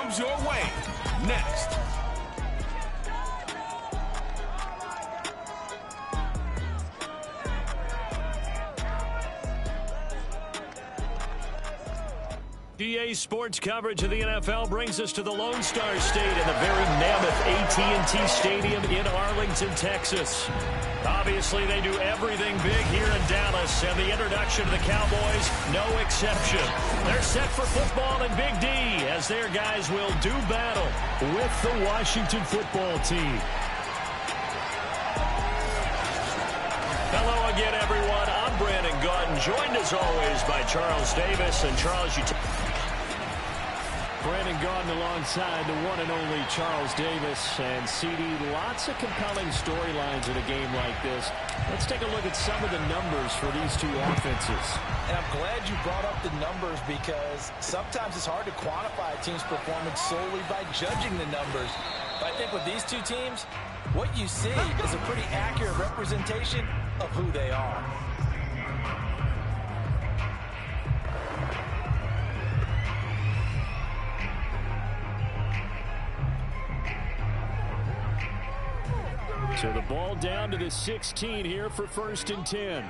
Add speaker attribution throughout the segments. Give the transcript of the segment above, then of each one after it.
Speaker 1: comes your way next.
Speaker 2: EA Sports coverage of the NFL brings us to the Lone Star State and the very mammoth AT&T Stadium in Arlington, Texas. Obviously, they do everything big here in Dallas, and the introduction to the Cowboys, no exception. They're set for football in Big D as their guys will do battle with the Washington football team. Hello again, everyone. I'm Brandon Gaudin, joined as always by Charles Davis. And Charles, Brandon Gaudin alongside the one and only Charles Davis. And CD, lots of compelling storylines in a game like this. Let's take a look at some of the numbers for these two offenses.
Speaker 3: And I'm glad you brought up the numbers because sometimes it's hard to quantify a team's performance solely by judging the numbers. But I think with these two teams, what you see is a pretty accurate representation of who they are.
Speaker 2: So the ball down to the 16 here for 1st and 10.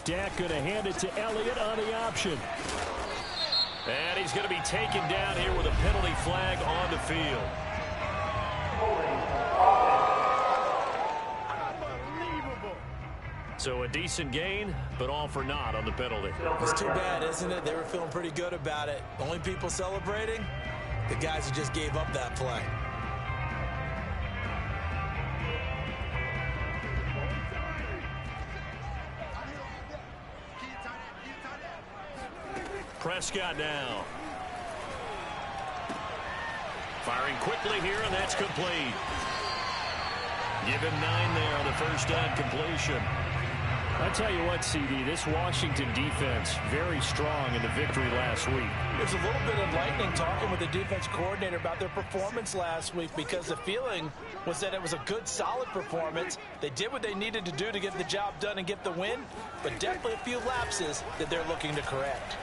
Speaker 2: Dak going to hand it to Elliott on the option. And he's going to be taken down here with a penalty flag on the field. So a decent gain, but all for naught on the penalty.
Speaker 3: It's too bad, isn't it? They were feeling pretty good about it. Only people celebrating, the guys who just gave up that play.
Speaker 2: Prescott now. Firing quickly here, and that's complete. Give him 9 there on the first down completion. I tell you what, CD, this Washington defense, very strong in the victory last week.
Speaker 3: There's a little bit enlightening talking with the defense coordinator about their performance last week because the feeling was that it was a good, solid performance. They did what they needed to do to get the job done and get the win, but definitely a few lapses that they're looking to correct.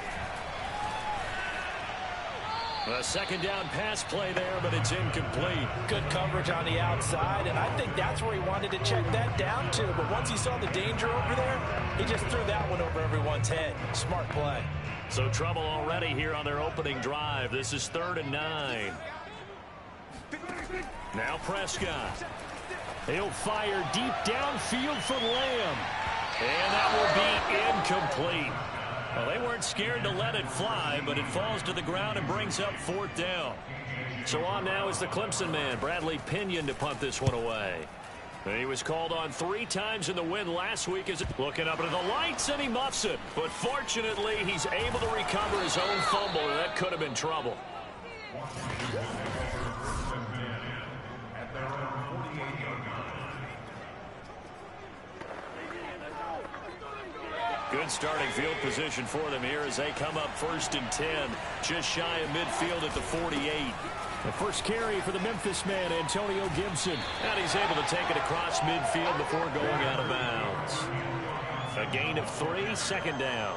Speaker 2: A second down pass play there, but it's incomplete.
Speaker 3: Good coverage on the outside, and I think that's where he wanted to check that down to. But once he saw the danger over there, he just threw that one over everyone's head. Smart play.
Speaker 2: So trouble already here on their opening drive. This is 3rd and 9. Now Prescott. He'll fire deep downfield for Lamb. And that will be incomplete. Well, they weren't scared to let it fly, but it falls to the ground and brings up 4th down. So on now is the Clemson man, Bradley Pinion, to punt this one away. And he was called on 3 times in the win last week. As looking up into the lights, and he muffs it. But fortunately, he's able to recover his own fumble, and that could have been trouble. Good starting field position for them here as they come up 1st and 10, just shy of midfield at the 48. The first carry for the Memphis man, Antonio Gibson. And he's able to take it across midfield before going out of bounds. A gain of 3, 2nd down.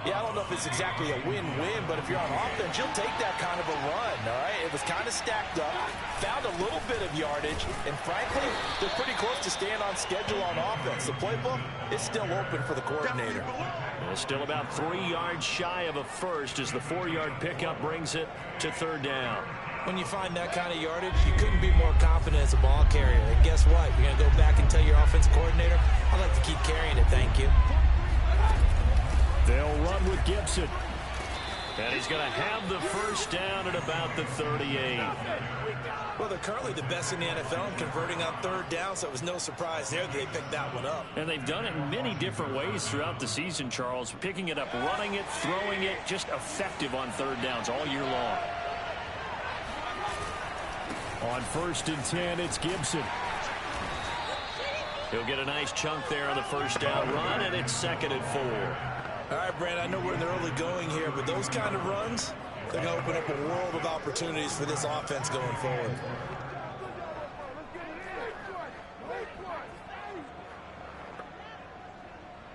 Speaker 3: Yeah, I don't know if it's exactly a win-win, but if you're on offense, you'll take that kind of a run, all right? It was kind of stacked up, found a little bit of yardage, and frankly, they're pretty close to staying on schedule on offense. The playbook is still open for the coordinator.
Speaker 2: And still about 3 yards shy of a first as the 4-yard pickup brings it to 3rd down.
Speaker 3: When you find that kind of yardage, you couldn't be more confident as a ball carrier. And guess what? You're going to go back and tell your offensive coordinator, I'd like to keep carrying it, thank you.
Speaker 2: They'll run with Gibson. And he's going to have the first down at about the 38.
Speaker 3: Well, they're currently the best in the NFL in converting on 3rd down, so it was no surprise there that they picked that one up.
Speaker 2: And they've done it in many different ways throughout the season, Charles. Picking it up, running it, throwing it, just effective on 3rd downs all year long. On 1st and 10, it's Gibson. He'll get a nice chunk there on the first down run, and it's 2nd and 4.
Speaker 3: All right, Brand, I know we're in the early going here, but those kind of runs, they're going to open up a world of opportunities for this offense going forward.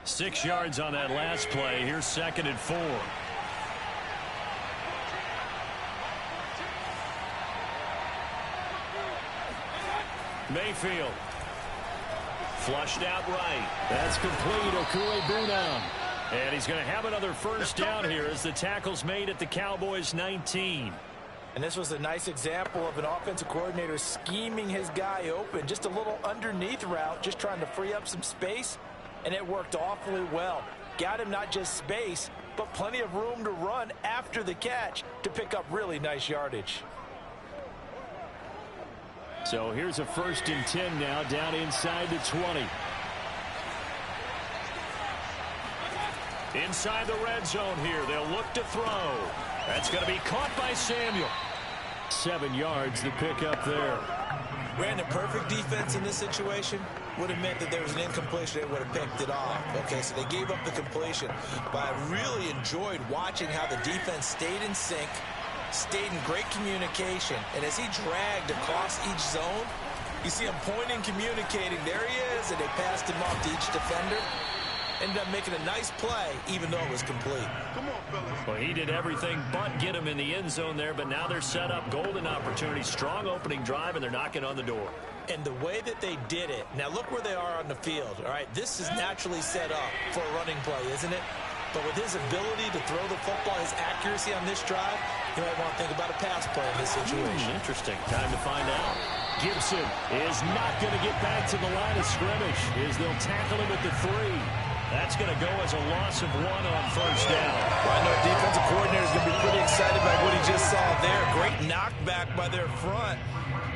Speaker 2: Six yards on that last play. Here's 2nd and 4. Mayfield. Flushed out right. That's complete. Okue-Bunam. And he's going to have another first down here as the tackle's made at the Cowboys 19.
Speaker 3: And this was a nice example of an offensive coordinator scheming his guy open. Just a little underneath route, just trying to free up some space. And it worked awfully well. Got him not just space, but plenty of room to run after the catch to pick up really nice yardage.
Speaker 2: So here's a 1st and 10 now, down inside the 20. Inside the red zone here. They'll look to throw. That's going to be caught by Samuel. 7 yards to pick up there.
Speaker 3: Brandon, perfect defense in this situation would have meant that there was an incompletion. They would have picked it off. Okay, so they gave up the completion. But I really enjoyed watching how the defense stayed in sync, stayed in great communication. And as he dragged across each zone, you see him pointing, communicating. There he is, and they passed him off to each defender. Ended up making a nice play, even though it was complete.
Speaker 1: Come on, fellas.
Speaker 2: Well, he did everything but get him in the end zone there, but now they're set up. Golden opportunity, strong opening drive, and they're knocking on the door.
Speaker 3: And the way that they did it, now look where they are on the field. All right, this is naturally set up for a running play, isn't it? But with his ability to throw the football, his accuracy on this drive, you might want to think about a pass play in this situation.
Speaker 2: Interesting. Time to find out. Gibson is not going to get back to the line of scrimmage as they'll tackle him at the 3. That's going to go as a loss of 1 on first down.
Speaker 3: Well, I know defensive coordinator is going to be pretty excited by what he just saw there. Great knockback by their front.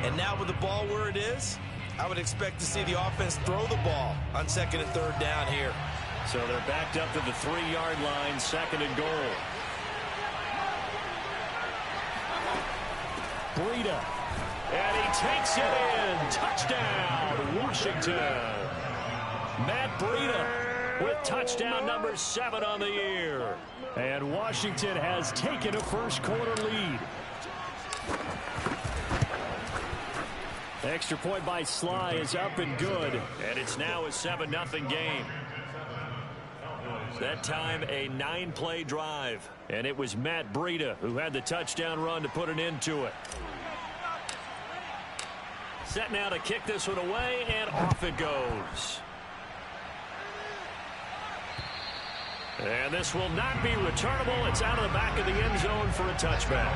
Speaker 3: And now with the ball where it is, I would expect to see the offense throw the ball on 2nd and 3rd down here.
Speaker 2: So they're backed up to the 3-yard line, 2nd and goal. Breida. And he takes it in. Touchdown, Washington. Matt Breida with touchdown number 7 on the year. And Washington has taken a first-quarter lead. Extra point by Sly is up and good. And it's now a 7-0 game. That time a 9-play drive. And it was Matt Breida who had the touchdown run to put an end to it. Set now to kick this one away, and off it goes. And this will not be returnable. It's out of the back of the end zone for a touchback.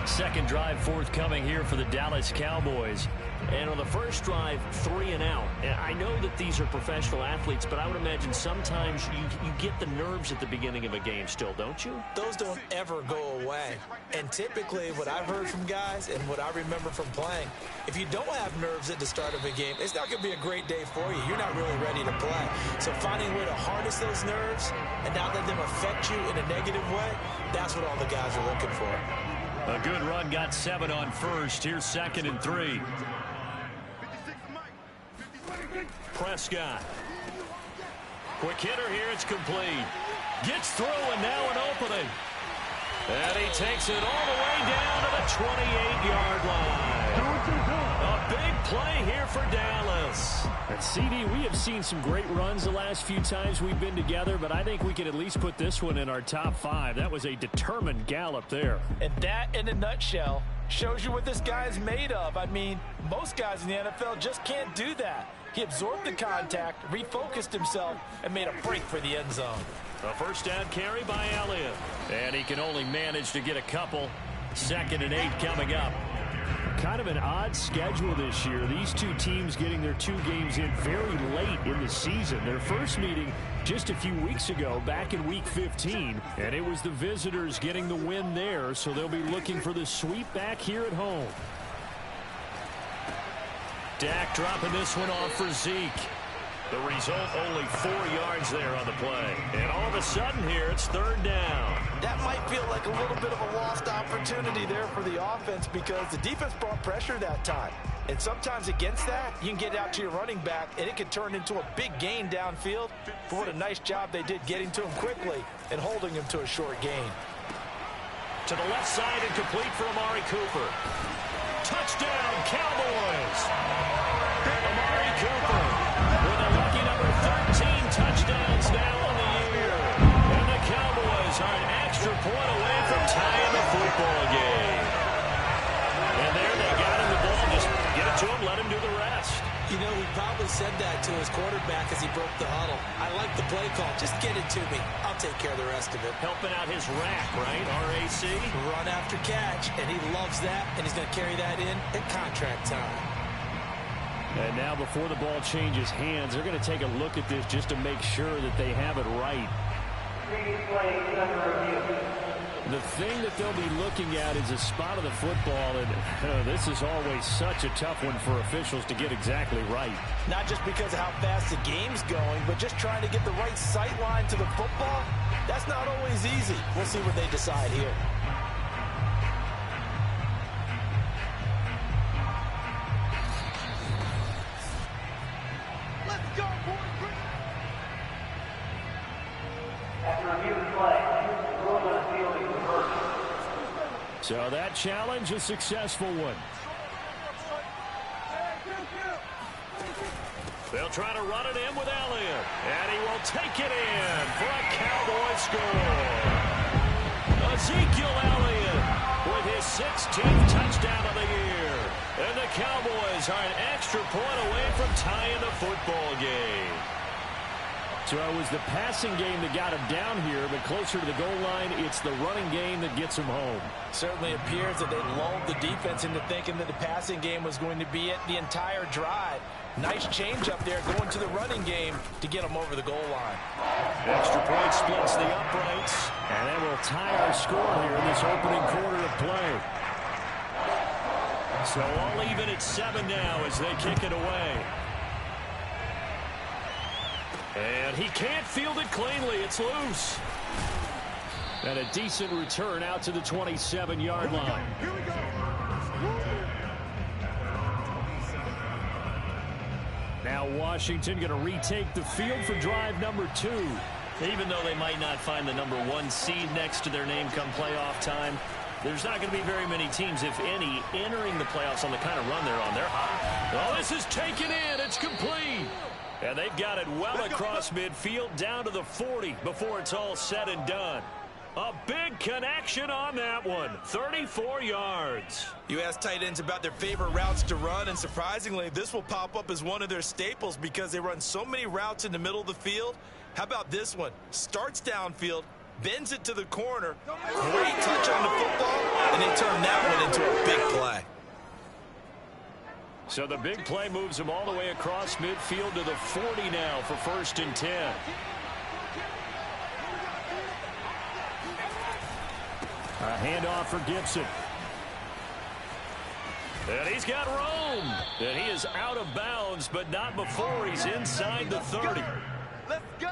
Speaker 2: Second drive forthcoming here for the Dallas Cowboys. And on the first drive, 3 and out. And I know that these are professional athletes, but I would imagine sometimes you get the nerves at the beginning of a game still, don't you?
Speaker 3: Those don't ever go away. And typically what I've heard from guys and what I remember from playing, if you don't have nerves at the start of a game, it's not going to be a great day for you. You're not really ready to play. So finding a way to harness those nerves and not let them affect you in a negative way, that's what all the guys are looking for.
Speaker 2: A good run, got 7 on first. Here's 2nd and 3. Prescott. Quick hitter here. It's complete. Gets through, and now an opening. And he takes it all the way down to the 28-yard line. A big play here for Dallas. And CD, we have seen some great runs the last few times we've been together, but I think we can at least put this one in our top 5. That was a determined gallop there.
Speaker 3: And that, in a nutshell, shows you what this guy is made of. I mean, most guys in the NFL just can't do that. He absorbed the contact, refocused himself, and made a break for the end zone.
Speaker 2: A first down carry by Elliott. And he can only manage to get a couple. 2nd and 8 coming up. Kind of an odd schedule this year. These two teams getting their 2 games in very late in the season. Their first meeting just a few weeks ago, back in Week 15. And it was the visitors getting the win there, so they'll be looking for the sweep back here at home. Dak dropping this one off for Zeke. The result, only 4 yards there on the play. And all of a sudden here, it's 3rd down.
Speaker 3: That might feel like a little bit of a lost opportunity there for the offense because the defense brought pressure that time. And sometimes against that, you can get out to your running back, and it can turn into a big gain downfield. But what a nice job they did getting to him quickly and holding him to a short gain.
Speaker 2: To the left side and complete for Amari Cooper. Touchdown, Cowboys! Amari Cooper with a lucky number 13 touchdowns now on the year. And the Cowboys are an extra point away from tying the football game. And there they got him the ball. Just get it to him, let him do the rest.
Speaker 3: You know, he probably said that to his quarterback as he broke the huddle. I like the play call. Just get it to me. I'll take care of the rest of it.
Speaker 2: Helping out his rack, right? RAC.
Speaker 3: Run after catch, and he loves that, and he's going to carry that in at contract time.
Speaker 2: And now before the ball changes hands, they're going to take a look at this just to make sure that they have it right. The thing that they'll be looking at is a spot of the football, and this is always such a tough one for officials to get exactly right.
Speaker 3: Not just because of how fast the game's going, but just trying to get the right sight line to the football. That's not always easy. We'll see what they decide here.
Speaker 4: Let's go, boys.
Speaker 5: After review of the play, rules on the field is reversed.
Speaker 2: So that challenge, a successful one. They'll try to run it in with Elliott, and he will take it in for a Cowboys score. Ezekiel Elliott with his 16th touchdown of the year. And the Cowboys are an extra point away from tying the football game. So it was the passing game that got him down here, but closer to the goal line, it's the running game that gets him home.
Speaker 3: Certainly appears that they lulled the defense into thinking that the passing game was going to be it the entire drive. Nice change up there going to the running game to get them over the goal line.
Speaker 2: Extra point splits the uprights, and that will tie our score here in this opening quarter of play. So all even at 7 now as they kick it away. And he can't field it cleanly. It's loose. And a decent return out to the 27-yard line.
Speaker 4: Here we go.
Speaker 2: Now Washington going to retake the field for drive number 2. Even though they might not find the number 1 seed next to their name come playoff time, there's not going to be very many teams, if any, entering the playoffs on the kind of run they're on. They're hot. Oh, this is taken in. It's complete. And they've got it well across midfield down to the 40 before it's all said and done. A big connection on that one. 34 yards.
Speaker 3: You ask tight ends about their favorite routes to run, and surprisingly, this will pop up as one of their staples because they run so many routes in the middle of the field. How about this one? Starts downfield, bends it to the corner, great touch on the football, and they turn that one into a big play.
Speaker 2: So the big play moves him all the way across midfield to the 40 now for 1st and 10. A handoff for Gibson. And he's got room. And he is out of bounds, but not before he's inside the 30.
Speaker 4: Let's go.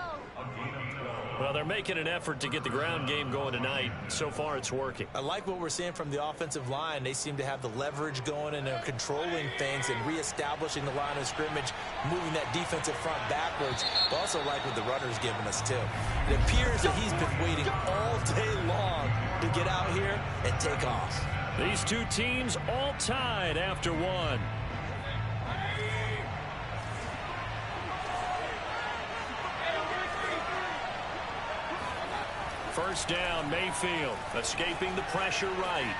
Speaker 2: Well, they're making an effort to get the ground game going tonight. So far, it's working.
Speaker 3: I like what we're seeing from the offensive line. They seem to have the leverage going, and they're controlling things and reestablishing the line of scrimmage, moving that defensive front backwards. But also like what the runner's giving us, too. It appears that he's been waiting all day long to get out here and take off.
Speaker 2: These two teams all tied after one. First down, Mayfield, escaping the pressure right.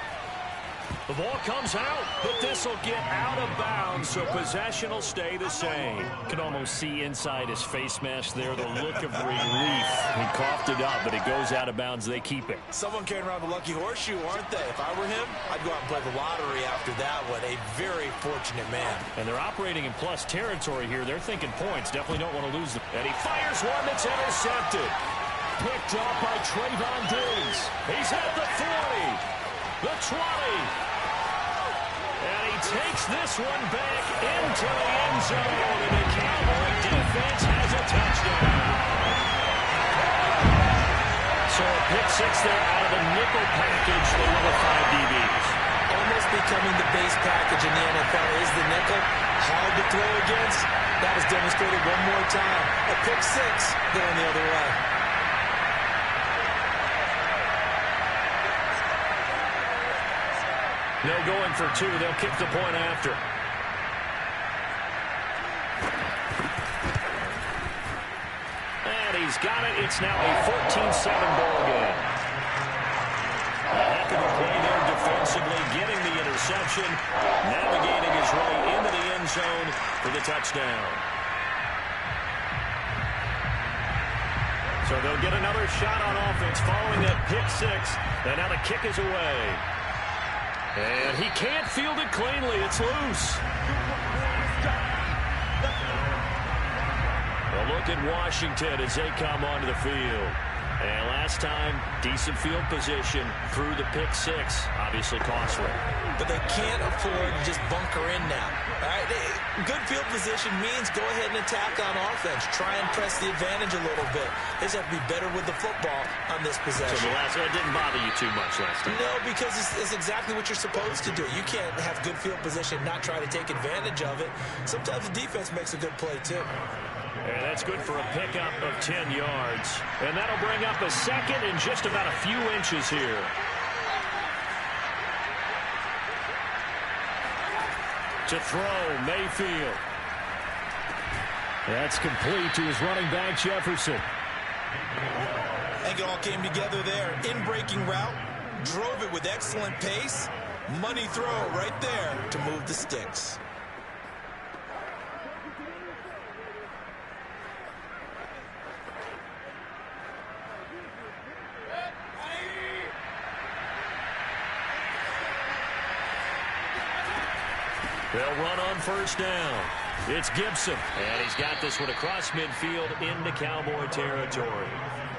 Speaker 2: The ball comes out, but this will get out of bounds, so possession will stay the same. You can almost see inside his face mask there the look of relief. He coughed it up, but it goes out of bounds. They keep it.
Speaker 3: Someone carrying around the lucky horseshoe, aren't they? If I were him, I'd go out and play the lottery after that one. A very fortunate man.
Speaker 2: And they're operating in plus territory here. They're thinking points. Definitely don't want to lose them. And he fires one that's intercepted. Picked up by Trayvon Diggs. He's at the 40, the 20. And he takes this one back into the end zone. And the Cowboy defense has a touchdown. So a pick 6 there out of the nickel package. They were the 5 DBs.
Speaker 3: Almost becoming the base package in the NFL is the nickel. Hard to throw against. That was demonstrated one more time. A pick 6 going the other way.
Speaker 2: No going for 2. They'll kick the point after. And he's got it. It's now a 14-7 ball game. A heck of a play there defensively, getting the interception, navigating his way into the end zone for the touchdown. So they'll get another shot on offense following that pick six. And now the kick is away. And he can't field it cleanly. It's loose. A look at Washington as they come onto the field. And last time, decent field position through the pick six. Obviously costly.
Speaker 3: But they can't afford to just bunker in now. All right? Good field position means go ahead and attack on offense. Try and press the advantage a little bit. They just have to be better with the football on this possession.
Speaker 2: So the last one didn't bother you too much last time?
Speaker 3: No, because it's exactly what you're supposed to do. You can't have good field position and not try to take advantage of it. Sometimes the defense makes a good play, too.
Speaker 2: And that's good for a pickup of 10 yards. And that'll bring up a second in just about a few inches here. To throw, Mayfield. That's complete to his running back, Jefferson.
Speaker 3: I think it all came together there. In-breaking route, drove it with excellent pace. Money throw right there to move the sticks.
Speaker 2: They'll run on first down. It's Gibson. And he's got this one across midfield into Cowboy territory.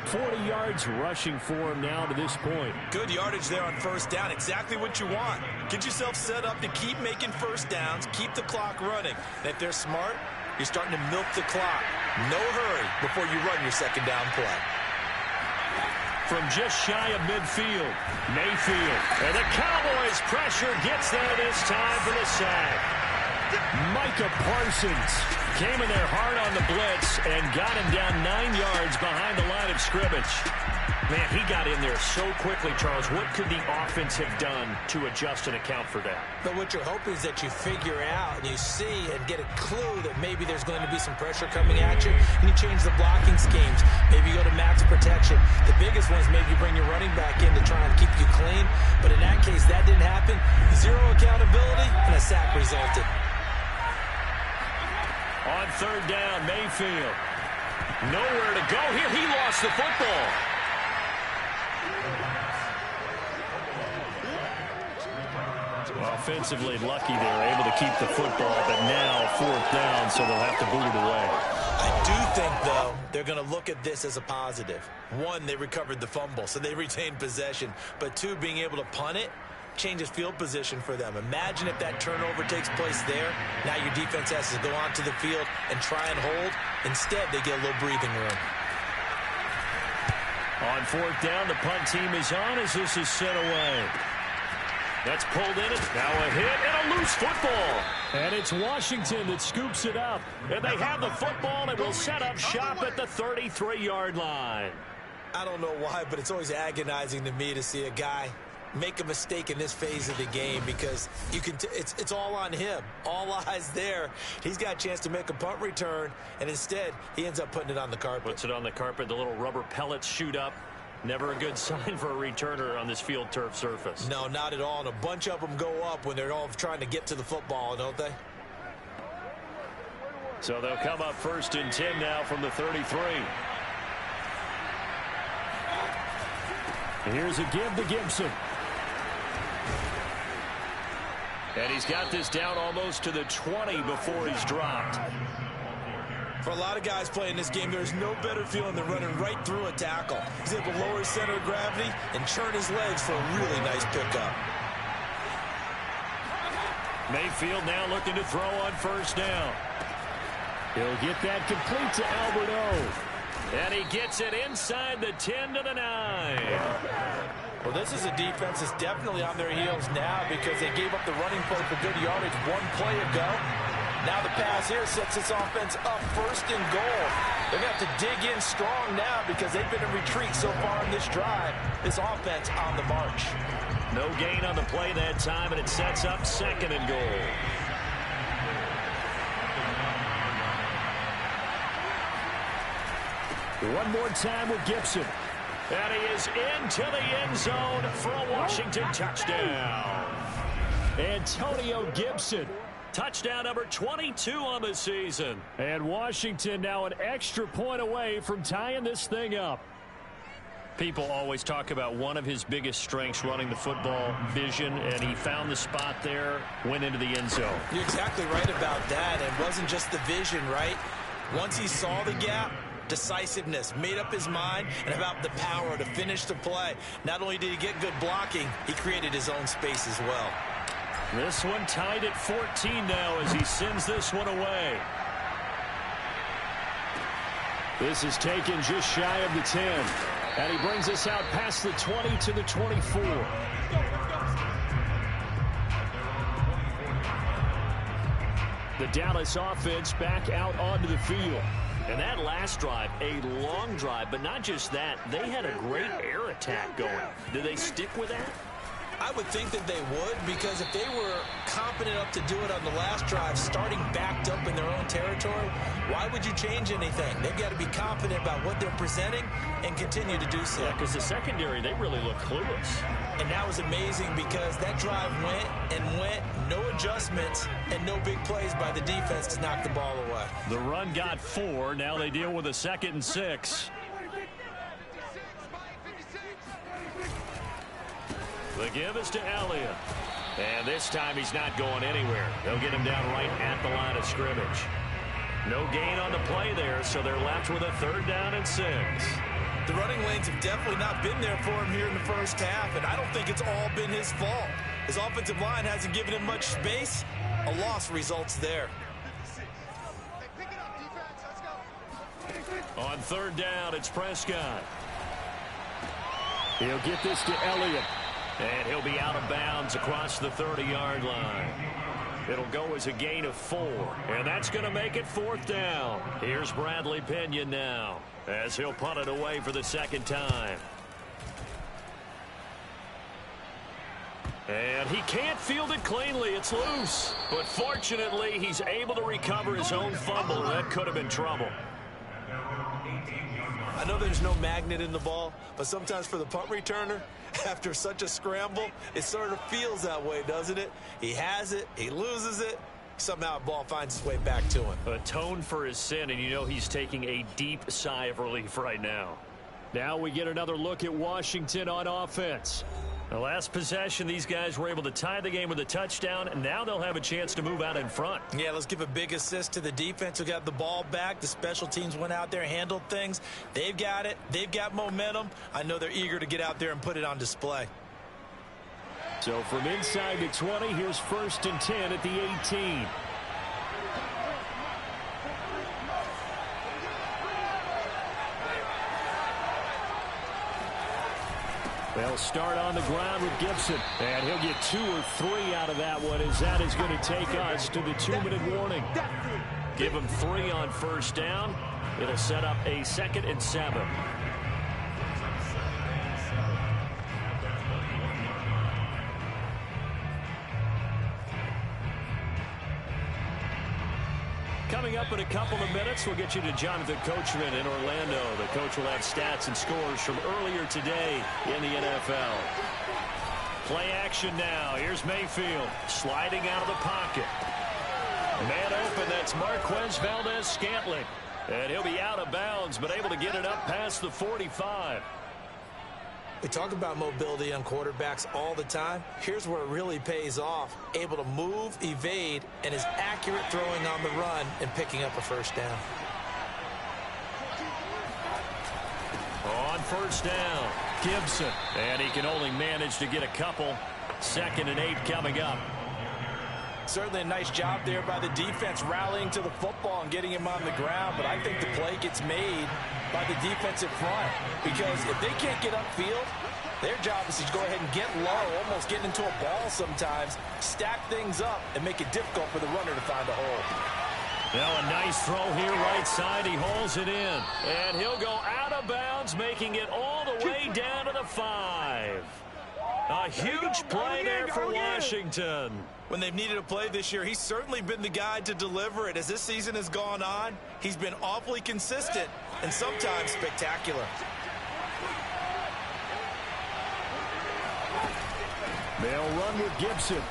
Speaker 2: 40 yards rushing for him now to this point.
Speaker 3: Good yardage there on first down. Exactly what you want. Get yourself set up to keep making first downs. Keep the clock running. And if they're smart, you're starting to milk the clock. No hurry before you run your second down play.
Speaker 2: From just shy of midfield, Mayfield. And the Cowboys pressure gets there this time for the sack. Micah Parsons came in there hard on the blitz and got him down 9 yards behind the line of scrimmage. Man, he got in there so quickly, Charles. What could the offense have done to adjust and account for that?
Speaker 3: But what you're hoping is that you figure out and you see and get a clue that maybe there's going to be some pressure coming at you, and you change the blocking schemes. Maybe you go to max protection. The biggest one is maybe you bring your running back in to try and keep you clean. But in that case, that didn't happen. Zero accountability, and a sack resulted.
Speaker 2: On third down, Mayfield. Nowhere to go here. He lost the football. Offensively lucky they're able to keep the football, but now fourth down, so they'll have to boot it away.
Speaker 3: I do think, though, they're going to look at this as a positive. One, they recovered the fumble, so they retained possession. But two, being able to punt it changes field position for them. Imagine if that turnover takes place there. Now your defense has to go onto the field and try and hold. Instead, they get a little breathing room.
Speaker 2: On fourth down, the punt team is on as this is sent away. That's pulled in. It's now a hit and a loose football. And it's Washington that scoops it up. And they have the football and will set up shop at the 33-yard line.
Speaker 3: I don't know why, but it's always agonizing to me to see a guy make a mistake in this phase of the game, because you can it's all on him. All eyes there. He's got a chance to make a punt return, and instead he ends up putting it on the carpet.
Speaker 2: Puts it on the carpet. The little rubber pellets shoot up. Never a good sign for a returner on this field turf surface.
Speaker 3: No, not at all. And a bunch of them go up when they're all trying to get to the football, don't they?
Speaker 2: So they'll come up first and 10 now from the 33. Here's a give to Gibson. And he's got this down almost to the 20 before he's dropped.
Speaker 3: For a lot of guys playing this game, there's no better feeling than running right through a tackle. He's able to lower his center of gravity and churn his legs for a really nice pickup.
Speaker 2: Mayfield now looking to throw on first down. He'll get that complete to Albert O. And he gets it inside the 10 to the 9.
Speaker 3: Well, this is a defense that's definitely on their heels now, because they gave up the running play for good yardage one play ago. Now the pass here sets this offense up first and goal. They're going to have to dig in strong now, because they've been in retreat so far in this drive. This offense on the march.
Speaker 2: No gain on the play that time, and it sets up second and goal. One more time with Gibson. And he is into the end zone for a Washington touchdown. Antonio Gibson. Touchdown number 22 on the season. And Washington now an extra point away from tying this thing up. People always talk about one of his biggest strengths, running the football, vision, and he found the spot there, went into the end zone.
Speaker 3: You're exactly right about that. It wasn't just the vision, right? Once he saw the gap, decisiveness, made up his mind, and about the power to finish the play. Not only did he get good blocking, he created his own space as well.
Speaker 2: This one tied at 14 now as he sends this one away. This is taken just shy of the 10. And he brings us out past the 20 to the 24. The Dallas offense back out onto the field. And that last drive, a long drive, but not just that. They had a great air attack going. Do they stick with that?
Speaker 3: I would think that they would, because if they were competent enough to do it on the last drive, starting backed up in their own territory, why would you change anything? They've got to be confident about what they're presenting and continue to do so.
Speaker 2: Yeah, because the secondary, they really look clueless.
Speaker 3: And that was amazing because that drive went and went, no adjustments, and no big plays by the defense to knock the ball away.
Speaker 2: The run got 4. Now they deal with a 2nd and 6. The give is to Elliott. And this time he's not going anywhere. They'll get him down right at the line of scrimmage. No gain on the play there, so they're left with a 3rd down and 6.
Speaker 3: The running lanes have definitely not been there for him here in the first half, and I don't think it's all been his fault. His offensive line hasn't given him much space. A loss results there.
Speaker 2: On 3rd down, it's Prescott. He'll get this to Elliott. And he'll be out of bounds across the 30-yard line. It'll go as a gain of 4. And that's going to make it 4th down. Here's Bradley Pinion now as he'll punt it away for the 2nd time. And he can't field it cleanly. It's loose. But fortunately, he's able to recover his own fumble. That could have been trouble.
Speaker 3: I know there's no magnet in the ball, but sometimes for the punt returner, after such a scramble, it sort of feels that way, doesn't it? He has it, he loses it, somehow the ball finds its way back to him.
Speaker 2: Atone for his sin, and you know he's taking a deep sigh of relief right now. Now we get another look at Washington on offense. The last possession, these guys were able to tie the game with a touchdown, and now they'll have a chance to move out in front. Yeah, let's give a big assist to the defense who got the ball back. The special teams went out there, handled things. They've got it. They've got momentum. I know they're eager to get out there and put it on display. So from inside the 20, here's 1st and 10 at the 18. They'll start on the ground with Gibson. And he'll get 2 or 3 out of that one, as that is going to take us to the 2-minute warning. Give him 3 on 1st down. It'll set up a 2nd and 7. Coming up in a couple of minutes, we'll get you to Jonathan Coachman in Orlando. The coach will have stats and scores from earlier today in the NFL. Play action now. Here's Mayfield sliding out of the pocket. Man open, that's Marquez Valdez-Scantling. And he'll be out of bounds, but able to get it up past the 45. We talk about mobility on quarterbacks all the time. Here's where it really pays off. Able to move, evade, and is accurate throwing on the run and picking up a 1st down. On 1st down, Gibson. And he can only manage to get a couple. 2nd and 8 coming up. Certainly a nice job there by the defense rallying to the football and getting him on the ground. But I think the play gets made by the defensive front, because if they can't get upfield, their job is to go ahead and get low, almost getting into a ball sometimes, stack things up, and make it difficult for the runner to find a hole. Now a nice throw here right side. He hauls it in, and he'll go out of bounds, making it all the way down to the 5. A huge play there for Washington. When they've needed a play this year, he's certainly been the guy to deliver it. As this season has gone on, he's been awfully consistent and sometimes spectacular. They'll run with Gibson.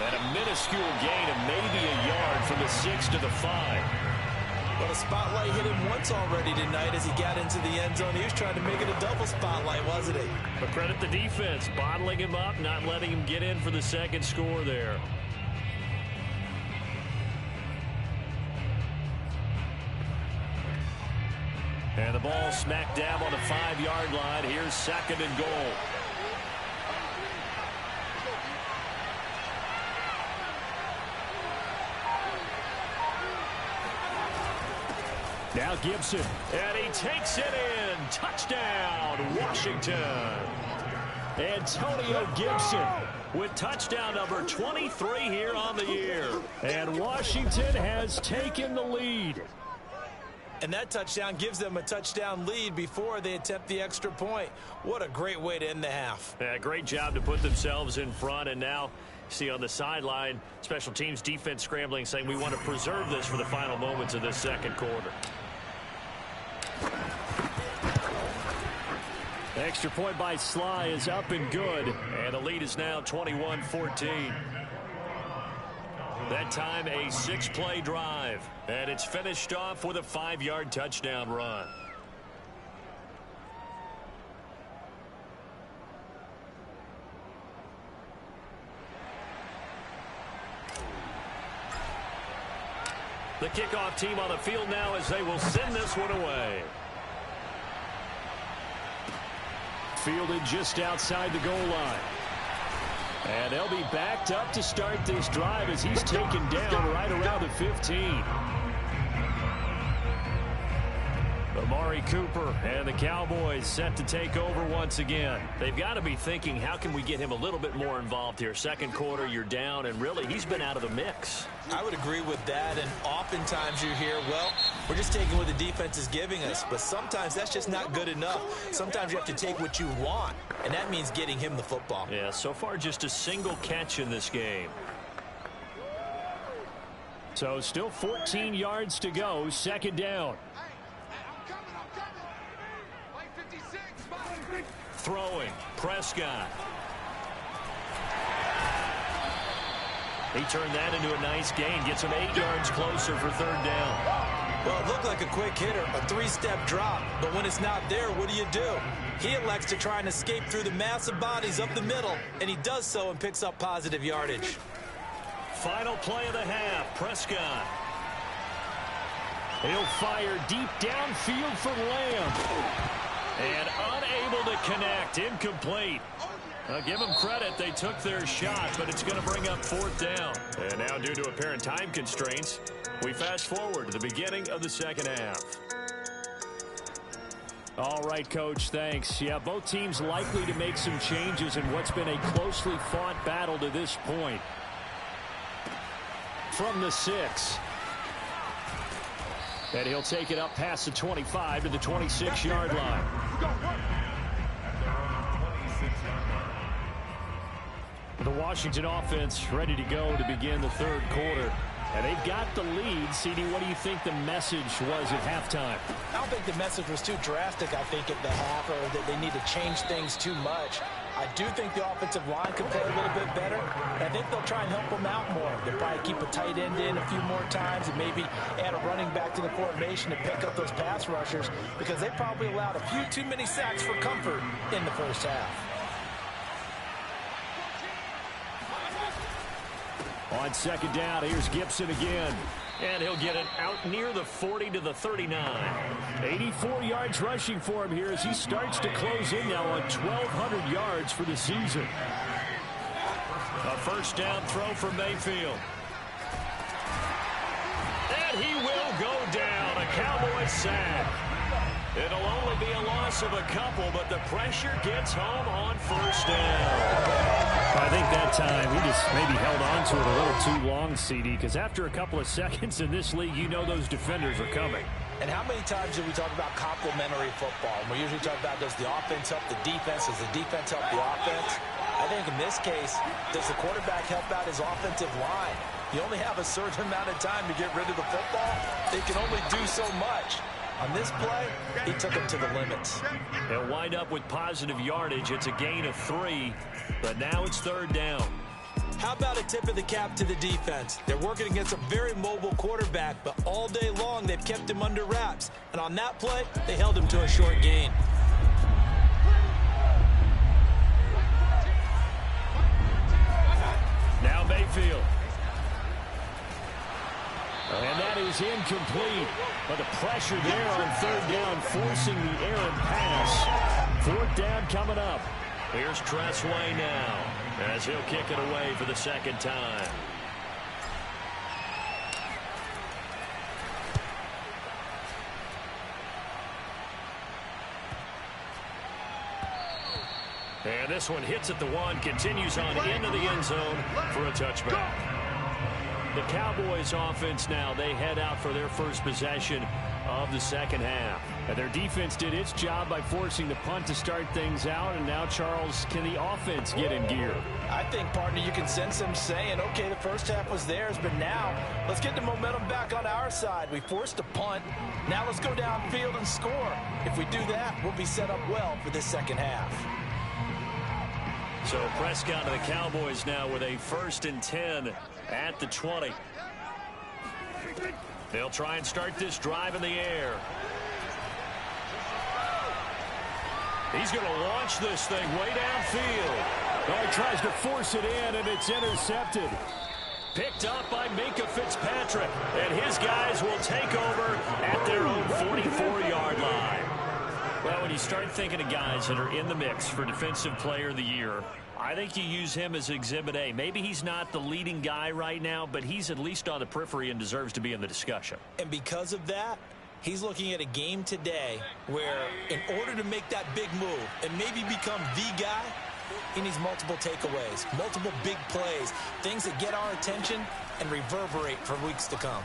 Speaker 2: And a minuscule gain of maybe a yard from the 6 to the 5.
Speaker 3: Well, the spotlight hit him once already tonight as he got into the end zone. He was trying to make it a double spotlight, wasn't he?
Speaker 2: But credit the defense, bottling him up, not letting him get in for the second score there. And the ball smack dab on the 5-yard line. Here's 2nd and goal. Now Gibson, and he takes it in. Touchdown, Washington. Antonio Gibson with touchdown number 23 here on the year. And Washington has taken the lead.
Speaker 3: And that touchdown gives them a touchdown lead before they attempt the extra point. What a great way to end the half.
Speaker 2: Yeah, great job to put themselves in front. And now, see on the sideline, special teams defense scrambling, saying we want to preserve this for the final moments of this second quarter. Extra point by Sly is up and good. And the lead is now 21-14. That time a 6-play drive. And it's finished off with a 5-yard touchdown run. The kickoff team on the field now as they will send this one away. Fielded just outside the goal line. And they'll be backed up to start this drive as he's taken down right around the 15. Amari Cooper and the Cowboys set to take over once again. They've got to be thinking, how can we get him a little bit more involved here? Second quarter, you're down, and really, he's been out of the mix.
Speaker 3: I would agree with that, and oftentimes you hear, well, we're just taking what the defense is giving us, but sometimes that's just not good enough. Sometimes you have to take what you want, and that means getting him the football.
Speaker 2: Yeah, so far just a single catch in this game. So still 14 yards to go, second down. Throwing, Prescott. He turned that into a nice gain, gets him 8 yards closer for third down.
Speaker 3: Well, it looked like a quick hitter, a 3-step drop, but when it's not there, what do? He elects to try and escape through the massive bodies up the middle, and he does so and picks up positive yardage.
Speaker 2: Final play of the half, Prescott. He'll fire deep downfield for Lamb. And unable to connect, incomplete. I'll give them credit, they took their shot, but it's going to bring up fourth down. And now due to apparent time constraints, we fast forward to the beginning of the second half. All right, Coach, thanks. Yeah, both teams likely to make some changes in what's been a closely fought battle to this point. From the 6. And he'll take it up past the 25 to the 26-yard line. The Washington offense ready to go to begin the third quarter. And they've got the lead. CD, what do you think the message was at halftime?
Speaker 3: I don't think the message was too drastic, I think, at the half, or that they need to change things too much. I do think the offensive line could play a little bit better. I think they'll try and help them out more. They'll probably keep a tight end in a few more times and maybe add a running back to the formation to pick up those pass rushers, because they probably allowed a few too many sacks for comfort in the first half.
Speaker 2: On second down, here's Gibson again. And he'll get it out near the 40 to the 39. 84 yards rushing for him here as he starts to close in now on 1,200 yards for the season. A first down throw for Mayfield. And he will go down. A Cowboys sack. It'll only be a loss of a couple, but the pressure gets home on first down. I think that time he just maybe held on to it a little too long, CD, because after a couple of seconds in this league, you know those defenders are coming.
Speaker 3: And how many times do we talk about complementary football? And we usually talk about, does the offense help the defense? Does the defense help the offense? I think in this case, does the quarterback help out his offensive line? You only have a certain amount of time to get rid of the football. They can only do so much. On this play, he took him to the limits.
Speaker 2: He'll wind up with positive yardage. It's a gain of 3. But now it's third down.
Speaker 3: How about a tip of the cap to the defense? They're working against a very mobile quarterback, but all day long they've kept him under wraps. And on that play, they held him to a short gain.
Speaker 2: Now Mayfield. And that is incomplete. But the pressure there on third down, forcing the errant pass. Fourth down coming up. Here's Tressway now, as he'll kick it away for the second time. And this one hits at the one, continues on into the end zone for a touchback. The Cowboys offense now, they head out for their first possession of the second half. And their defense did its job by forcing the punt to start things out. And now, Charles, can the offense get in gear?
Speaker 3: I think, partner, you can sense them saying, okay, the first half was theirs, but now let's get the momentum back on our side. We forced a punt. Now let's go downfield and score. If we do that, we'll be set up well for this second half.
Speaker 2: So Prescott and the Cowboys now with a 1st and 10 at the 20. They'll try and start this drive in the air. He's going to launch this thing way downfield. Oh, he tries to force it in, and it's intercepted. Picked up by Minka Fitzpatrick, and his guys will take over at their own 44-yard line. Well, when you start thinking of guys that are in the mix for Defensive Player of the Year, I think you use him as Exhibit A. Maybe he's not the leading guy right now, but he's at least on the periphery and deserves to be in the discussion.
Speaker 3: And because of that, he's looking at a game today where in order to make that big move and maybe become the guy, he needs multiple takeaways, multiple big plays, things that get our attention and reverberate for weeks to come.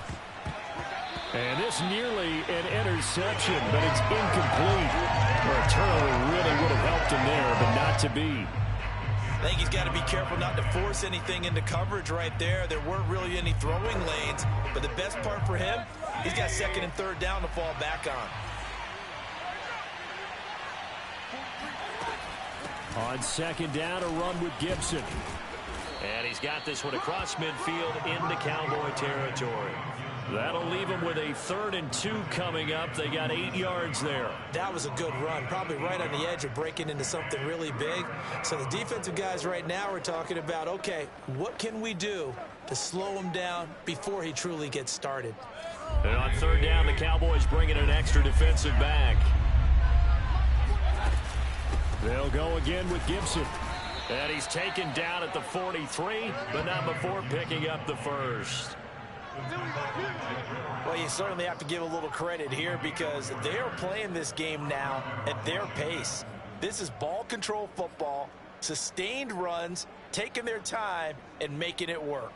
Speaker 2: And this nearly an interception, but it's incomplete. Well, a turnover really would have helped him there, but not to be.
Speaker 3: I think he's got to be careful not to force anything into coverage right there. There weren't really any throwing lanes, but the best part for him, he's got 2nd and 3rd down to fall back on.
Speaker 2: On 2nd down, a run with Gibson. And he's got this one across midfield into Cowboy territory. That'll leave him with a 3rd and 2 coming up. They got 8 yards there.
Speaker 3: That was a good run, probably right on the edge of breaking into something really big. So the defensive guys right now are talking about, okay, what can we do to slow him down before he truly gets started?
Speaker 2: And on 3rd down, the Cowboys bring in an extra defensive back. They'll go again with Gibson. And he's taken down at the 43, but not before picking up the first.
Speaker 3: Well, you certainly have to give a little credit here because they're playing this game now at their pace. This is ball control football, sustained runs, taking their time, and making it work.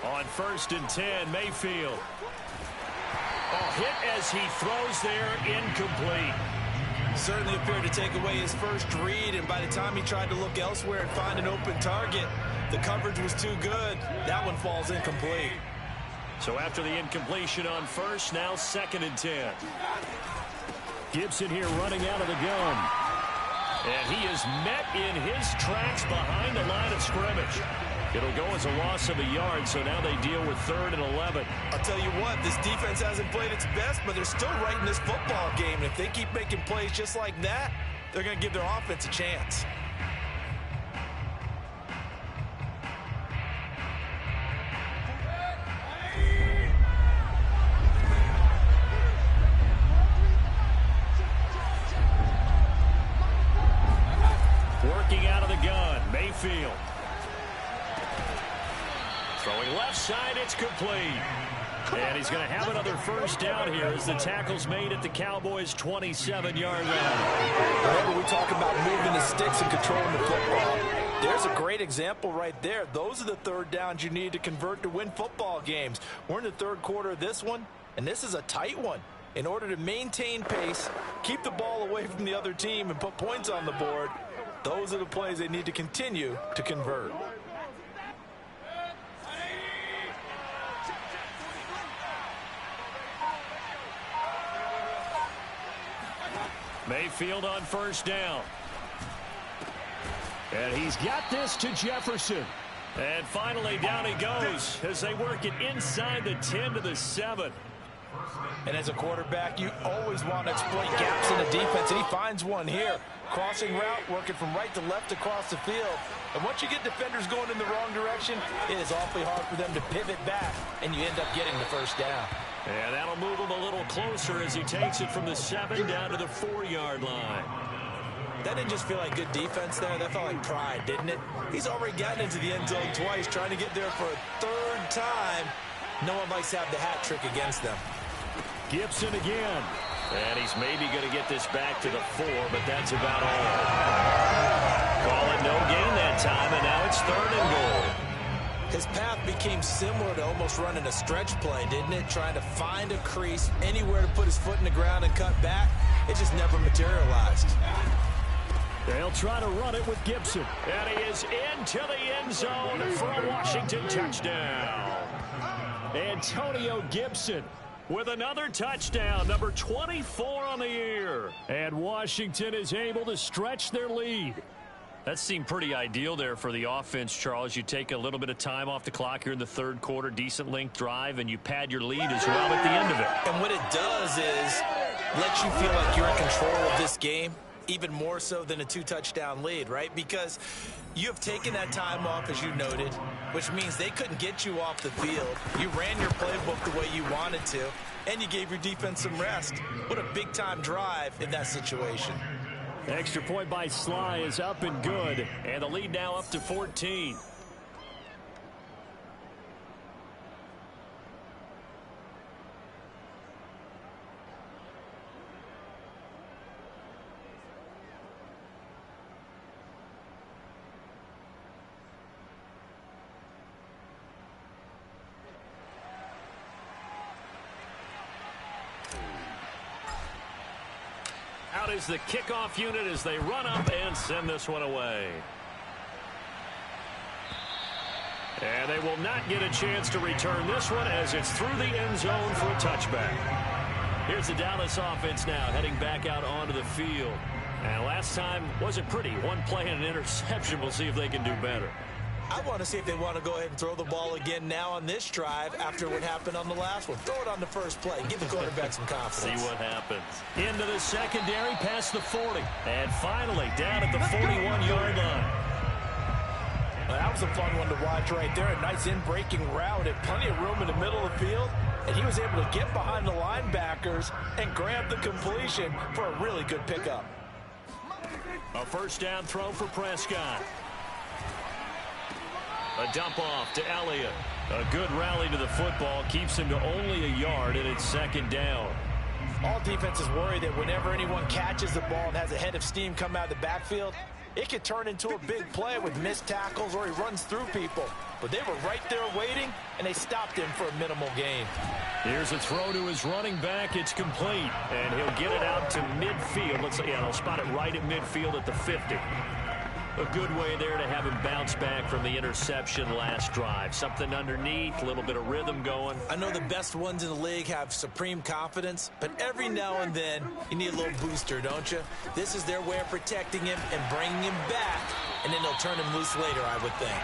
Speaker 2: On 1st and 10, Mayfield. Hit as he throws there, incomplete.
Speaker 3: Certainly appeared to take away his first read, and by the time he tried to look elsewhere and find an open target, the coverage was too good. That one falls incomplete.
Speaker 2: So after the incompletion on 1st, now 2nd and 10. Gibson here running out of the gun. And he is met in his tracks behind the line of scrimmage. It'll go as a loss of a yard, so now they deal with 3rd and 11.
Speaker 3: I'll tell you what, this defense hasn't played its best, but they're still right in this football game. And if they keep making plays just like that, they're going to give their offense a chance.
Speaker 2: Working out of the gun, Mayfield. Throwing left side, it's complete. And he's going to have another 1st down here as the tackle's made at the Cowboys' 27-yard line.
Speaker 3: Whenever we talk about moving the sticks and controlling the football, there's a great example right there. Those are the 3rd downs you need to convert to win football games. We're in the 3rd quarter of this one, and this is a tight one. In order to maintain pace, keep the ball away from the other team, and put points on the board, those are the plays they need to continue to convert.
Speaker 2: Mayfield on first down. And he's got this to Jefferson. And finally, down he goes as they work it inside the 10 to the 7.
Speaker 3: And as a quarterback, you always want to exploit gaps in the defense, and he finds one here. Crossing route, working from right to left across the field. And once you get defenders going in the wrong direction, it is awfully hard for them to pivot back, and you end up getting the first down.
Speaker 2: And that'll move him a little closer as he takes it from the 7 down to the 4-yard line.
Speaker 3: That didn't just feel like good defense there. That felt like pride, didn't it? He's already gotten into the end zone twice, trying to get there for a third time. No one likes to have the hat trick against them.
Speaker 2: Gibson again. And he's maybe going to get this back to the 4, but that's about all. Call it no gain that time, and now it's 3rd and goal.
Speaker 3: His path became similar to almost running a stretch play, didn't it? Trying to find a crease, anywhere to put his foot in the ground and cut back. It just never materialized.
Speaker 2: They'll try to run it with Gibson. And he is into the end zone for a Washington touchdown. Antonio Gibson with another touchdown, number 24 on the year. And Washington is able to stretch their lead. That seemed pretty ideal there for the offense, Charles. You take a little bit of time off the clock here in the 3rd quarter, decent length drive, and you pad your lead as well at the end of it.
Speaker 3: And what it does is let you feel like you're in control of this game, even more so than a 2-touchdown lead, right? Because you have taken that time off, as you noted, which means they couldn't get you off the field. You ran your playbook the way you wanted to, and you gave your defense some rest. What a big-time drive in that situation.
Speaker 2: Extra point by Sly is up and good, and the lead now up to 14. Out is the kickoff unit as they run up and send this one away. And they will not get a chance to return this one as it's through the end zone for a touchback. Here's the Dallas offense now heading back out onto the field. And last time wasn't pretty. One play and an interception. We'll see if they can do better.
Speaker 3: I want to see if they want to go ahead and throw the ball again now on this drive after what happened on the last one. Throw it on the first play. Give the quarterback some confidence.
Speaker 2: See what happens. Into the secondary, past the 40. And finally, down at the 41-yard line.
Speaker 3: Well, that was a fun one to watch right there. A nice in-breaking route and plenty of room in the middle of the field. And he was able to get behind the linebackers and grab the completion for a really good pickup.
Speaker 2: A first down throw for Prescott. A dump off to Elliott. A good rally to the football keeps him to only a yard, and it's 2nd down.
Speaker 3: All defenses worry that whenever anyone catches the ball and has a head of steam come out of the backfield, it could turn into a big play with missed tackles or he runs through people. But they were right there waiting, and they stopped him for a minimal gain.
Speaker 2: Here's a throw to his running back. It's complete, and he'll get it out to midfield. Let's see, yeah, they'll spot it right at midfield at the 50. A good way there to have him bounce back from the interception last drive. Something underneath, a little bit of rhythm going.
Speaker 3: I know the best ones in the league have supreme confidence, but every now and then you need a little booster, don't you? This is their way of protecting him and bringing him back, and then they'll turn him loose later, I would think.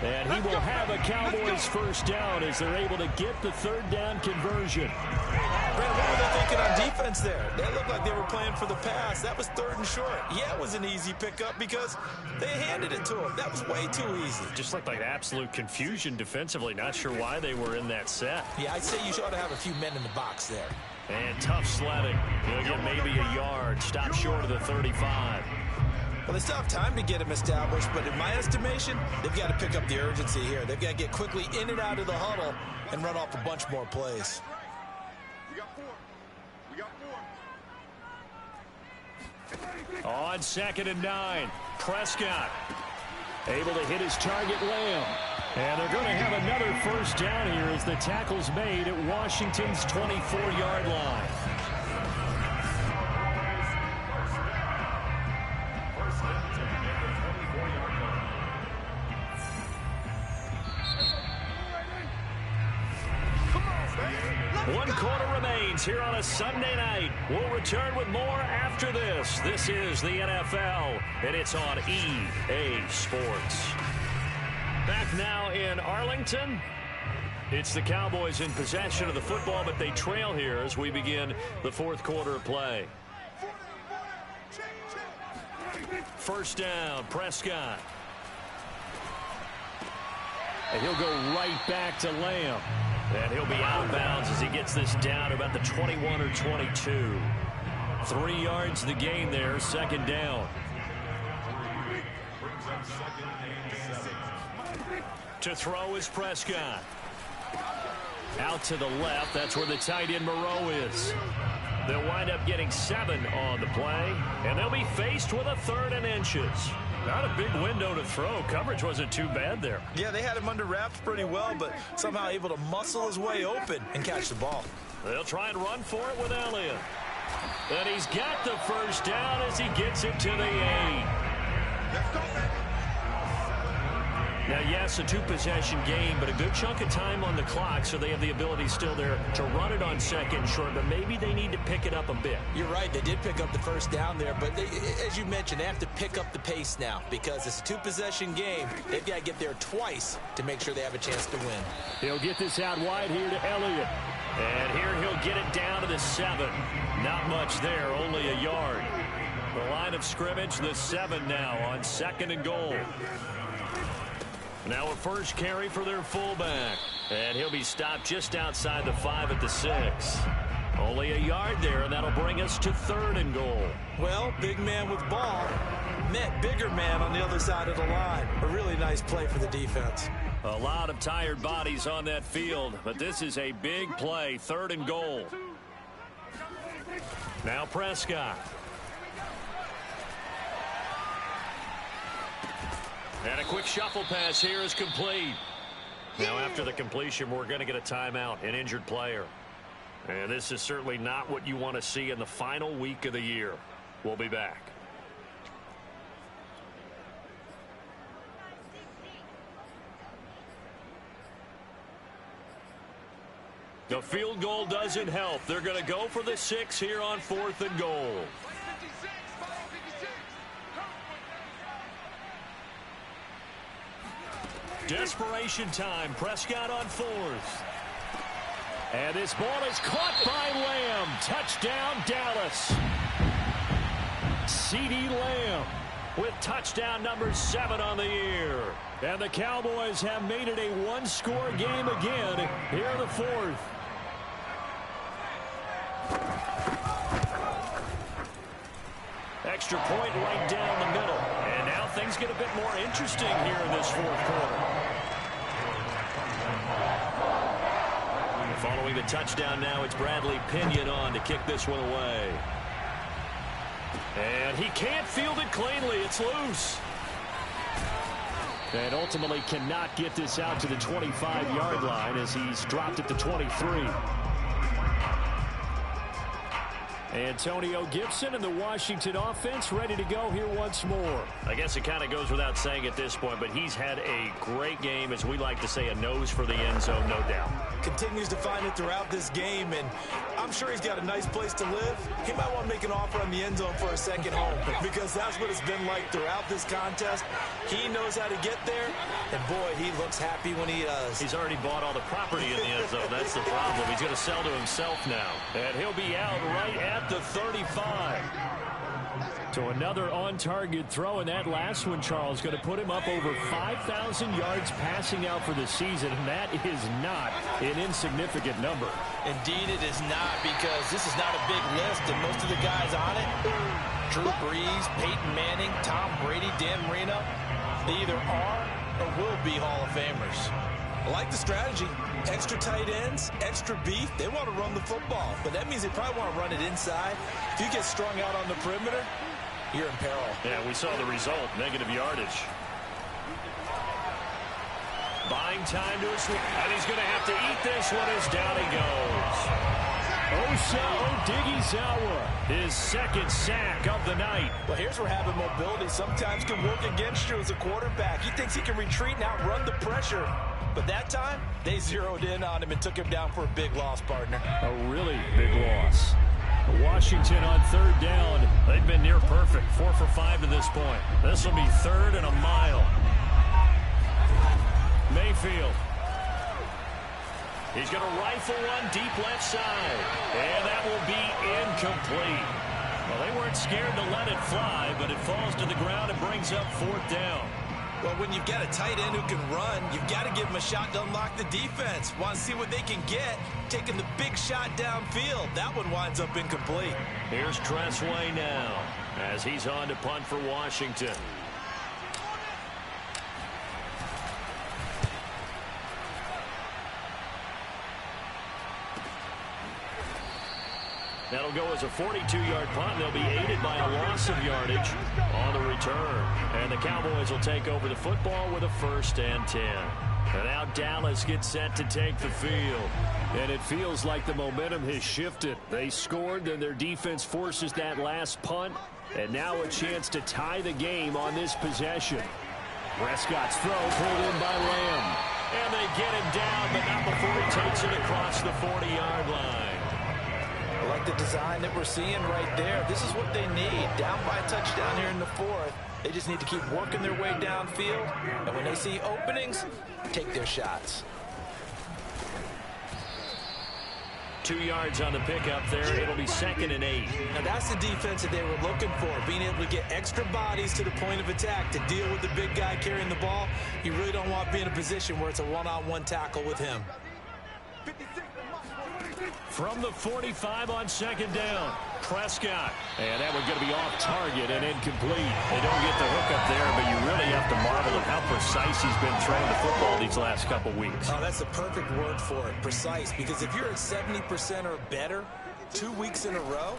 Speaker 2: And he will have a Cowboys first down as they're able to get the 3rd down conversion.
Speaker 3: Brad, what were they thinking on defense there? That looked like they were playing for the pass. That was 3rd and short. Yeah, it was an easy pickup because they handed it to him. That was way too easy.
Speaker 2: Just looked like absolute confusion defensively. Not sure why they were in that set.
Speaker 3: Yeah, I'd say you ought to have a few men in the box there.
Speaker 2: And tough sledding. He'll get maybe a yard. Stop short of the 35.
Speaker 3: Well, they still have time to get him established, but in my estimation, they've got to pick up the urgency here. They've got to get quickly in and out of the huddle and run off a bunch more plays.
Speaker 4: We got 4. We got 4.
Speaker 2: On 2nd and 9, Prescott able to hit his target, Lamb. And they're going to have another first down here as the tackle's made at Washington's 24-yard line.
Speaker 4: Come on, baby.
Speaker 2: 1 quarter remains here on a Sunday night. We'll return with more after this. This is the NFL, and it's on EA Sports. Back now in Arlington. It's the Cowboys in possession of the football, but they trail here as we begin the 4th quarter of play. First down, Prescott. And he'll go right back to Lamb. And he'll be out of bounds as he gets this down to about the 21 or 22. 3 yards the gain there, 2nd down. To throw is Prescott. Out to the left, that's where the tight end Moreau is. They'll wind up getting 7 on the play, and they'll be faced with a 3rd and inches. Not a big window to throw. Coverage wasn't too bad there.
Speaker 3: Yeah, they had him under wraps pretty well, but somehow able to muscle his way open and catch the ball.
Speaker 2: They'll try and run for it with Elliott. And he's got the first down as he gets it to the 8. Now, yes, a 2-possession game, but a good chunk of time on the clock, so they have the ability still there to run it on 2nd short, but maybe they need to pick it up a bit.
Speaker 3: You're right. They did pick up the first down there, but as you mentioned, they have to pick up the pace now because it's a 2-possession game. They've got to get there twice to make sure they have a chance to win.
Speaker 2: He'll get this out wide here to Elliott. And here he'll get it down to the 7. Not much there, only a yard. The line of scrimmage, the 7 now on 2nd and goal. Now a first carry for their fullback. And he'll be stopped just outside the 5 at the 6. Only a yard there, and that'll bring us to 3rd and goal.
Speaker 3: Well, big man with ball met bigger man on the other side of the line. A really nice play for the defense.
Speaker 2: A lot of tired bodies on that field, but this is a big play, 3rd and goal. Now Prescott. And a quick shuffle pass here is complete. Now after the completion, we're going to get a timeout, an injured player. And this is certainly not what you want to see in the final week of the year. We'll be back. The field goal doesn't help. They're going to go for the 6 here on 4th and goal. Desperation time. Prescott on 4th. And this ball is caught by Lamb. Touchdown, Dallas. CeeDee Lamb with touchdown number 7 on the year. And the Cowboys have made it a 1-score game again here in the 4th. Extra point right down the middle. And now things get a bit more interesting here in this 4th quarter. Following the touchdown now, it's Bradley Pinion on to kick this one away. And he can't field it cleanly. It's loose. And ultimately cannot get this out to the 25-yard line as he's dropped at the 23. Antonio Gibson and the Washington offense ready to go here once more. I guess it kind of goes without saying at this point, but he's had a great game, as we like to say, a nose for the end zone, no doubt.
Speaker 3: Continues to find it throughout this game, and I'm sure he's got a nice place to live. He might want to make an offer on the end zone for a second home because that's what it's been like throughout this contest. He knows how to get there, and boy, he looks happy when he does.
Speaker 2: He's already bought all the property in the end zone. That's the problem. He's going to sell to himself now, and he'll be out right at the 35. So another on-target throw, and that last one, Charles, going to put him up over 5,000 yards passing out for the season, and that is not an insignificant number.
Speaker 3: Indeed it is not, because this is not a big list, and most of the guys on it, Drew Brees, Peyton Manning, Tom Brady, Dan Marino, they either are or will be Hall of Famers. I like the strategy. Extra tight ends, extra beef. They want to run the football, but that means they probably want to run it inside. If you get strung out on the perimeter, you're in peril.
Speaker 2: Yeah, we saw the result, negative yardage. Buying time to his, and he's going to have to eat this one as down he goes. Osa Odighizuwa, his 2nd sack of the night.
Speaker 3: Well, here's where having mobility sometimes can work against you as a quarterback. He thinks he can retreat and outrun the pressure. But that time, they zeroed in on him and took him down for a big loss, partner.
Speaker 2: A really big loss. Washington on third down. They've been near perfect. 4 for 5 to this point. This will be third and a mile. Mayfield. He's going to rifle one deep left side. And that will be incomplete. Well, they weren't scared to let it fly, but it falls to the ground and brings up fourth down.
Speaker 3: Well, when you've got a tight end who can run, you've got to give him a shot to unlock the defense. Want to see what they can get, taking the big shot downfield. That one winds up incomplete.
Speaker 2: Here's Tressway now as he's on to punt for Washington. That'll go as a 42-yard punt, and they'll be aided by a loss of yardage on the return. And the Cowboys will take over the football with a 1st and 10. And now Dallas gets set to take the field. And it feels like the momentum has shifted. They scored, then their defense forces that last punt. And now a chance to tie the game on this possession. Prescott's throw pulled in by Lamb. And they get him down, but not before he takes it across the 40-yard line.
Speaker 3: I like the design that we're seeing right there. This is what they need. Down by a touchdown here in the 4th. They just need to keep working their way downfield. And when they see openings, take their shots.
Speaker 2: 2 yards on the pickup there. It'll be 2nd and 8.
Speaker 3: Now that's the defense that they were looking for, being able to get extra bodies to the point of attack to deal with the big guy carrying the ball. You really don't want to be in a position where it's a one-on-one tackle with him.
Speaker 2: From the 45 on 2nd down, Prescott. And that one's going to be off target and incomplete. They don't get the hook up there, but you really have to marvel at how precise he's been throwing the football these last couple weeks.
Speaker 3: Oh, that's the perfect word for it, precise. Because if you're at 70% or better 2 weeks in a row,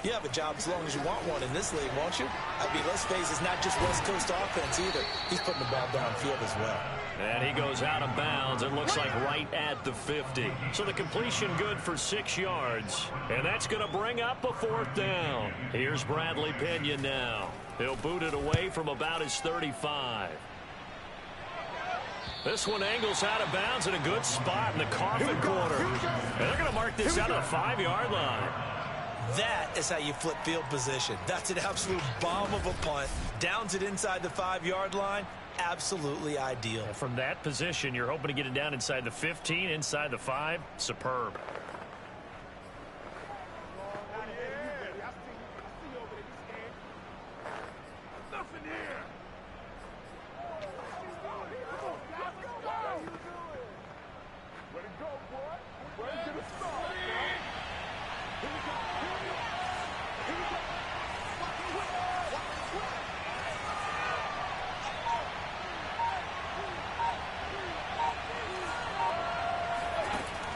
Speaker 3: you have a job as long as you want one in this league, won't you? I mean, let's face it, it's not just West Coast offense either. He's putting the ball downfield as well.
Speaker 2: And he goes out of bounds. It looks like right at the 50. So the completion good for 6 yards. And that's going to bring up a 4th down. Here's Bradley Pinion now. He'll boot it away from about his 35. This one angles out of bounds in a good spot in the coffin corner. And they're going to mark this out of the 5-yard line.
Speaker 3: That is how you flip field position. That's an absolute bomb of a punt. Downs it inside the 5-yard line. Absolutely ideal.
Speaker 2: From that position, you're hoping to get it down inside the 15, inside the 5. Superb.
Speaker 4: Nothing here. Way to go, boy. Way to the start. Here we go. Here we go.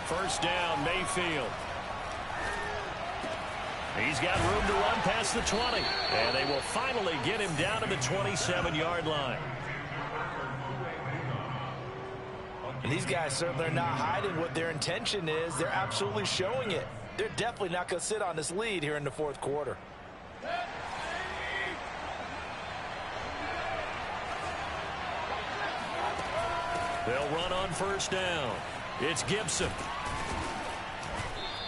Speaker 2: First down, Mayfield. He's got room to run past the 20. And they will finally get him down to the 27-yard line.
Speaker 3: And these guys certainly are not hiding what their intention is. They're absolutely showing it. They're definitely not going to sit on this lead here in the 4th quarter.
Speaker 2: They'll run on first down. It's Gibson.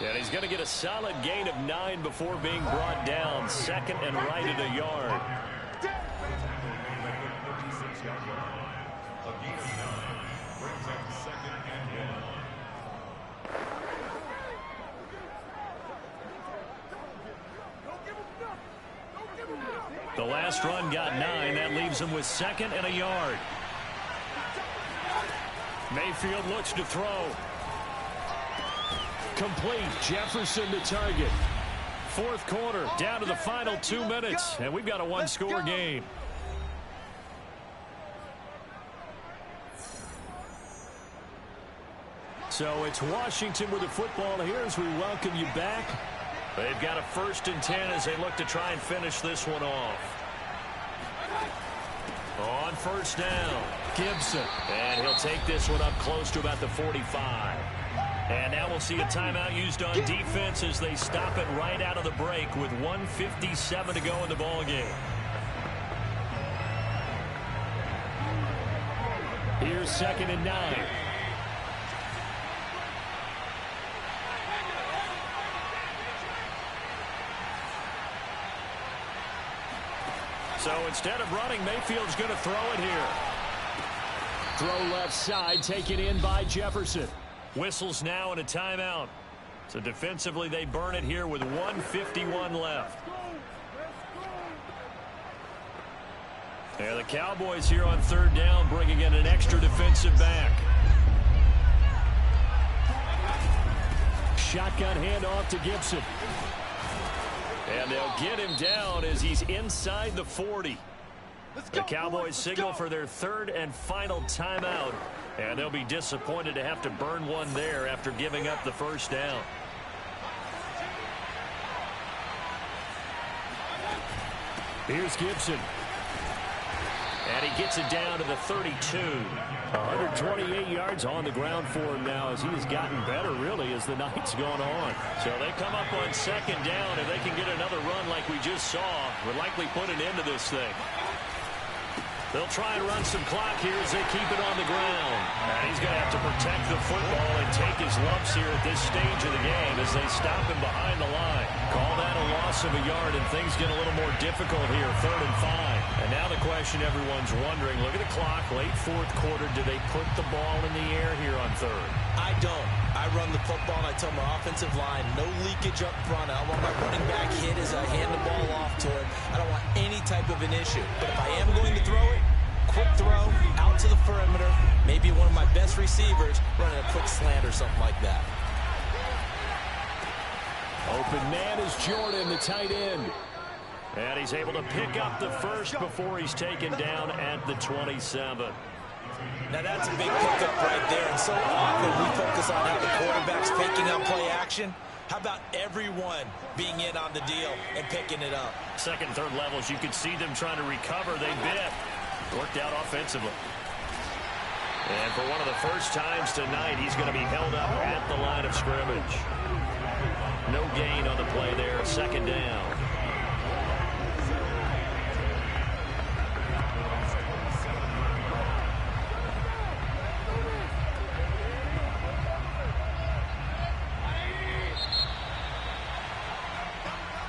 Speaker 2: And he's going to get a solid gain of 9 before being brought down. 2nd and right at a yard. The last run got 9. That leaves him with 2nd and a yard. Mayfield looks to throw. Complete. Jefferson to target. 4th quarter, down to the final 2 minutes, and we've got a 1-score game. So it's Washington with the football here as we welcome you back. They've got a 1st and 10 as they look to try and finish this one off. On first down, Gibson. And he'll take this one up close to about the 45. And now we'll see a timeout used on defense as they stop it right out of the break with 1:57 to go in the ballgame. Here's 2nd and 9. So instead of running, Mayfield's going to throw it here. Throw left side, taken in by Jefferson. Whistles now and a timeout. So defensively, they burn it here with 1:51 left. And the Cowboys here on third down, bringing in an extra defensive back. Shotgun handoff to Gibson. And they'll get him down as he's inside the 40. The Cowboys signal for their third and final timeout. And they'll be disappointed to have to burn one there after giving up the first down. Here's Gibson. And he gets it down to the 32. 128 yards on the ground for him now as he has gotten better, really, as the night's gone on. So they come up on second down. If they can get another run like we just saw, would likely put an end to this thing. They'll try and run some clock here as they keep it on the ground. And he's going to have to protect the football and take his lumps here at this stage of the game as they stop him behind the line. Call that a loss of a yard, and things get a little more difficult here, 3rd and 5. And now the question everyone's wondering, look at the clock, late fourth quarter, do they put the ball in the air here on third?
Speaker 3: I don't. I run the football, and I tell my offensive line, no leakage up front. I want my running back hit as I hand the ball off to him. I don't want any type of an issue. But if I am going to throw it, quick throw, out to the perimeter, maybe one of my best receivers running a quick slant or something like that.
Speaker 2: Open man is Jordan, the tight end. And he's able to pick up the first before he's taken down at the 27.
Speaker 3: Now that's a big pickup right there, and so often we focus on how the quarterback's faking out play action. How about everyone being in on the deal and picking it up?
Speaker 2: Second and third levels, you could see them trying to recover. They bit. Worked out offensively. And for one of the first times tonight, he's going to be held up at the line of scrimmage. No gain on the play there, second down.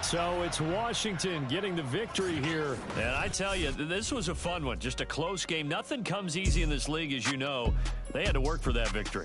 Speaker 2: So it's Washington getting the victory here. And I tell you, this was a fun one. Just a close game. Nothing comes easy in this league, as you know. They had to work for that victory.